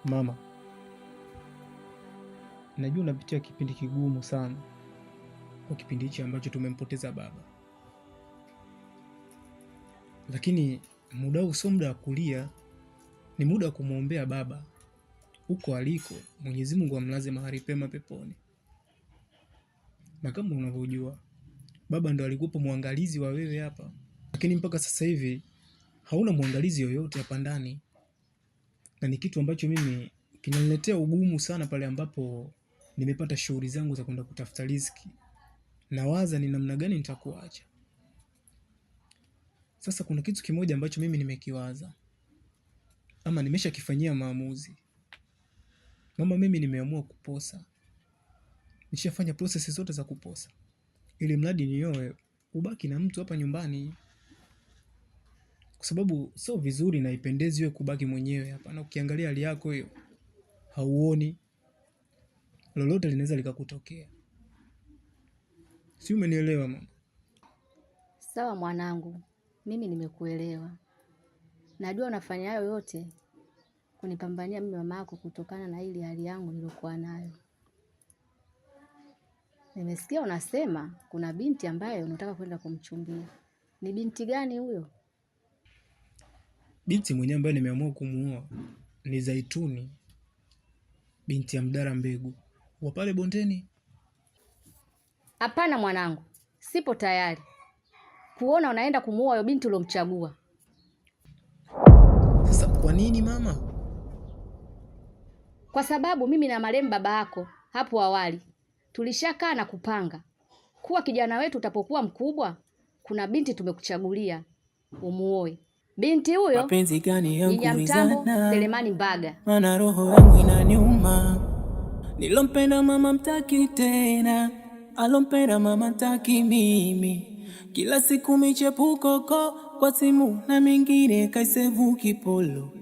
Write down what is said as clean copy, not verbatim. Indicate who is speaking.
Speaker 1: Mama, najua unapitia kipindi kigumu sana kwa kipindi hichi ambacho tumempoteza baba, lakini muda huu sio muda wa kulia, ni muda wa kumwombea baba. Huko aliko Mwenyezi Mungu amlaze mahali pema peponi. Na kama unavyojua baba ndo alikuwa mwangalizi wa wewe hapa, lakini mpaka sasa hivi hauna mwangalizi yoyote hapa ndani, na ni kitu ambacho mimi kinaniletea ugumu sana pale ambapo nimepata shughuli zangu za kwenda kutafuta riziki. Nawaza ni namna gani nitakuacha. Sasa kuna kitu kimoja ambacho mimi nimekiwaza, ama nimeshakifanyia maamuzi. Mama, mimi nimeamua kuposa. Nishafanya process zote za kuposa, ili mradi nioe ubaki na mtu hapa nyumbani, kwa sababu sio vizuri na ipendezi wewe kubaki mwenyewe hapa, na ukiangalia hali yako hiyo hauoni lolote linaweza likakutokea. Si umenielewa mama?
Speaker 2: Sawa mwanangu, mimi nimekuelewa. Najua unafanya hayo yote kunipambania mimi mama yako kutokana na ile hali yangu nilokuwa nayo. Nimesikia unasema kuna binti ambaye unataka kwenda kumchumbia. Ni binti gani huyo?
Speaker 1: Binti mwenyewe ambaye nimeamua kumuoa ni Zaituni, binti ya Mdara Mbegu wa pale bondeni.
Speaker 2: Hapana mwanangu, sipo tayari kuona unaenda kumuoa huyo binti ulomchagua.
Speaker 1: Sasa kwa nini mama?
Speaker 2: Kwa sababu mimi na marehemu baba yako hapo awali tulishakaa na kupanga kuwa kijana wetu utapokuwa mkubwa, kuna binti tumekuchagulia umuoe. Binti huyo
Speaker 3: mapenzi gani yangu
Speaker 2: Nyamtambo Selemani Mbaga.
Speaker 3: Mana roho yangu inaniuma. Nilompenda mama mtaki tena, alompenda mama mtaki mimi. Kila siku michepuko kwa simu na mingine kaisevu kipolo.